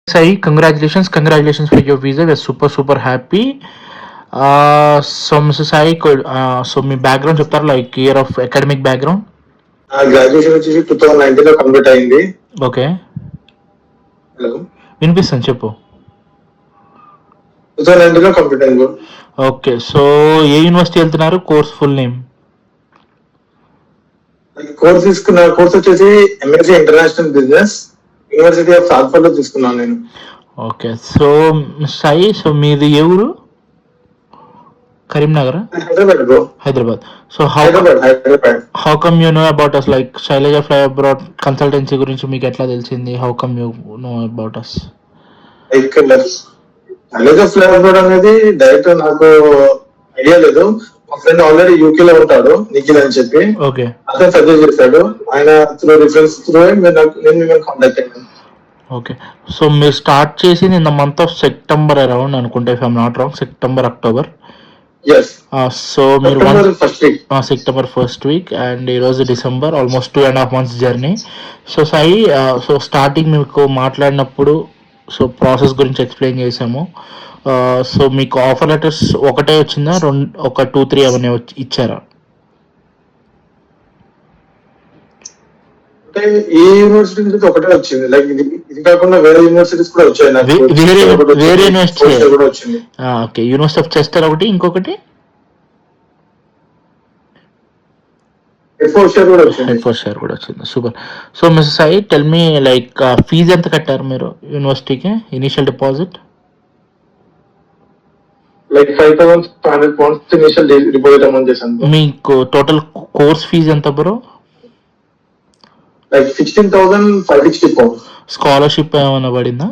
Sai, congratulations for your visa. We're super happy. So Mr. Sai, so me background చెప్తారా, like year of academic background? నా graduation వచ్చేసి 2019 లో complete అయింది. Okay, hello, వినిపిస్తుంది, చెప్పు. 2019 లో కంప్లీట్ అయింది. ఓకే, సో ఏ యూనివర్సిటీ వెళ్తున్నారు? Course full name? కోర్స్ వచ్చేసి MSc international business, university of Salford లో తీసుకున్నాను నేను. ఓకే, సో సాయి, సో మీది ఏ ఊరు? Karimnagar? Hyderabad bro. Hyderabad. So Hyderabad. How come you know about us, like Shailaja fly abroad consultancy గురించి మీకు ఎట్లా తెలిసింది? How come you know about us? Like college of fly abroad అనేది డైరెక్ట్ నాకు ఐడియా లేదు. మా ఫ్రెండ్ ఆల్రెడీ యూకే లో ఉంటాడు, నిఖిల్ అని చెప్పి. ఓకే, అతను సజెస్ట్ చేశాడు. ఆయన త్రూ రిఫరెన్స్ త్రూ నేను మిమ్మల్ని కాంటాక్ట్ అయ్యాను. ఓకే, సో మీరు స్టార్ట్ చేసింది in the month of September around అనుకుంటే, if I'm not wrong, September October. So మీరు సెప్టెంబర్ ఫస్ట్ వీక్ అండ్ ఈరోజు December, almost 2.5 months journey. So Sai, so starting మీకు మాట్లాడినప్పుడు సో ప్రాసెస్ గురించి ఎక్స్ప్లెయిన్ చేసాము. సో మీకు ఆఫర్ లెటర్స్ ఒకటే వచ్చిందా, ఒక 2-3 అవన్నీ ఇచ్చారా? అంటే ఈ యూనివర్సిటీ నుంచి ఒకటే వచ్చింది. లైక్ ఇది కాకుండా వేరే యూనివర్సిటీస్ కూడా వచ్చాయి నాకు. వేరే యూనివర్సిటీ కూడా వచ్చింది. ఓకే, యూనివర్సిటీ ఆఫ్ చెస్టర్ ఒకటి, ఇంకొకటి హెడ్4షైర్ కూడా వచ్చింది. Super. So mister Sai, tell me, like fee ఎంత కట్టారు మీరు యూనివర్సిటీకి? Initial deposit like 5,500 pounds initial deposit amount చేశాను. మీకు టోటల్ కోర్స్ ఫీజు ఎంత బ్రో? Like 16,560 pounds. స్కాలర్షిప్ ఏమైనా పడిందా?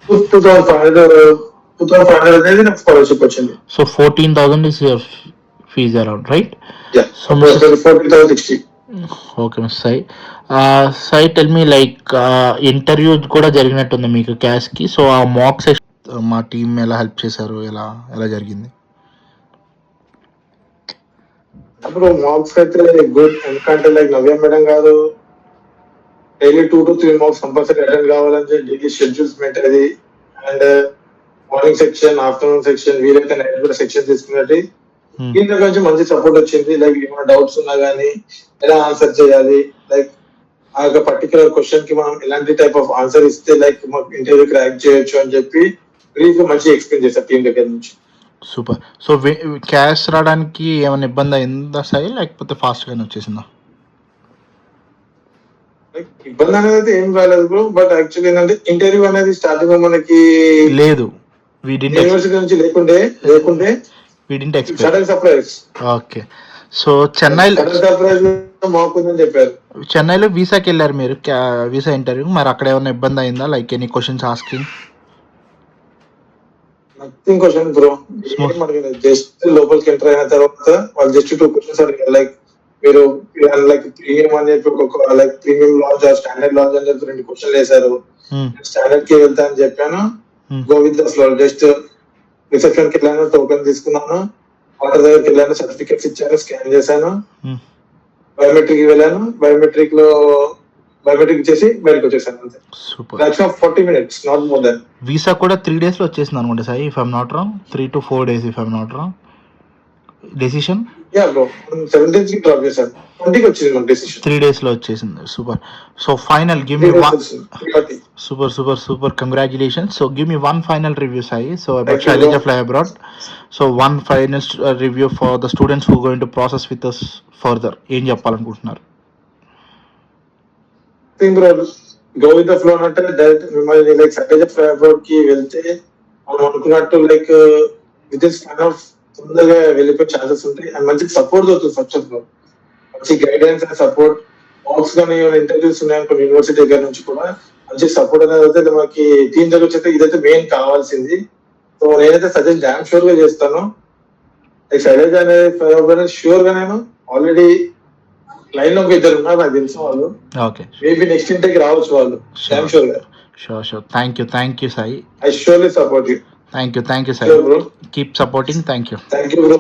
2,500 అనేది నాకు స్కాలర్షిప్ వచ్చింది. So 14,000 is your fee around, right? So 14,060. Okay miss Sai. Sai, tell me, like interview కూడా జరిగినట్టుంది మీకు క్యాష్ కి. సో ఆ మాక్ సెషన్ మా టీం ఎలా హెల్ప్ చేశారు, ఎలా జరిగింది? అప్పుడు మార్క్స్ అయితే గుడ్. ఎందుకంటే లైక్ నవ్య మేడం గారు daily 2 to 3 marks compulsory attend కావాలని చెప్పి డైలీ షెడ్యూల్స్ పెట్టేది. And morning section, afternoon section, వీలైతే నైట్ కూడా సెక్షన్ తీసుకున్నట్టు దీని దగ్గర నుంచి మంచి సపోర్ట్ వచ్చింది. లైక్ ఏమైనా డౌట్స్ ఉన్నా గానీ ఎలా ఆన్సర్ చేయాలి, లైక్ ఆ యొక్క పర్టికులర్ క్వశ్చన్ కి మనం ఎలాంటి టైప్ ఆఫ్ ఆన్సర్ ఇస్తే లైక్ మాకు ఇంటర్వ్యూ క్రాక్ చేయొచ్చు అని చెప్పి బ్రీఫ్ మంచి ఎక్స్ప్లెయిన్ చేశారు టీం దగ్గర నుంచి. సూపర్. సో క్యాష్ రావడానికి ఏమైనా ఇబ్బంది అయిందా సాయి, లేకపోతే ఫాస్ట్ గానే వచ్చేసిందా? ఇబ్బంది అనేది ఏం రాలేదు బ్రో. బట్ యాక్చువల్లీ ఏంటంటే ఇంటర్వ్యూ అనేది స్టార్టింగ్ లో మనకి లేదు, యూనివర్సిటీ నుంచి లేకుంటే సడన్ సర్ప్రైజ్. ఓకే, సో చెన్నైలో వీసాకి వెళ్ళారు మీరు, వీసా ఇంటర్వ్యూ. మరి అక్కడ ఏమైనా ఇబ్బంది అయిందా, like any questions asking? Nothing question bro. Just లోపలికి ఎంటర్ అయిన తర్వాత వాళ్ళు జస్ట్ 2 questions అడిగారు. లైక్ మీరు లైక్ ప్రీమియం అని చెప్పి like premium launch, standard launch అని చెప్పి 2 questions వేశారు. స్టాండర్డ్ కి వెళ్తా అని చెప్పాను. Go with the flow. Just reception కి వెళ్ళాను, టోకెన్ తీసుకున్నాను, ఆర్డర్ దగ్గరికి వెళ్ళాను, సర్టిఫికెట్స్ ఇచ్చాను, స్కాన్ చేశాను, బయోమెట్రిక్ వెళ్ళాను, బయోమెట్రిక్ చేసి బయటకు వచ్చేసాను. అంతే. Super. 40 minutes, not more than. Visa కూడా 3 days లో వచ్చేసింది అనుకుంటా Sai, if I'm not wrong. 3 to 4 days, if I'm not wrong. Decision yeah bro, 17th కి డ్రాప్ చేశాను. 20కి వచ్చింది మన డెసిషన్. 3 days లో వచ్చేసింది. Super. So final give me one. Super congratulations. So give me one final review Sai, so about Shailaja fly abroad. So one final review for the students who going to process with us further. ఏం చెప్పాలనుకుంటున్నారు? Go with the flow అంటే direct మిమ్మల్ని like Shailaja fly abroad కి వెళ్తే మనం అనుకున్నట్టు like with this kind of తొందరగా వెళ్ళిపోయే ఛాన్సెస్ ఉంటాయి. అండ్ మంచి సపోర్ట్ దొరుకుతుంది. ఫస్ట్ ఆఫ్ ఆల్ మంచి గైడెన్స్ అండ్ సపోర్ట్. బాక్స్ కానీ ఇంటర్వ్యూస్ ఉన్నాయనుకో యూనివర్సిటీ దగ్గర నుంచి కూడా మంచి సపోర్ట్ అనేది అయితే మనకి టీం దగ్గర వచ్చి ఇదైతే మెయిన్ కావాల్సింది. సో నేనైతే సజెస్ట్ డామ్ షూర్ గా చేస్తాను. లైక్ శైలజ అనేది షూర్ గా నేను ఆల్రెడీ లైన్ లో 2 ఉన్నారు నాకు తెలిసిన వాళ్ళు. ఓకే, మేబీ నెక్స్ట్ ఇంటర్కి రావచ్చు వాళ్ళు. డామ్ షూర్ గా. Sure. Thank you Sai. I surely support you. Thank you Sai. Keep supporting. Thank you bro.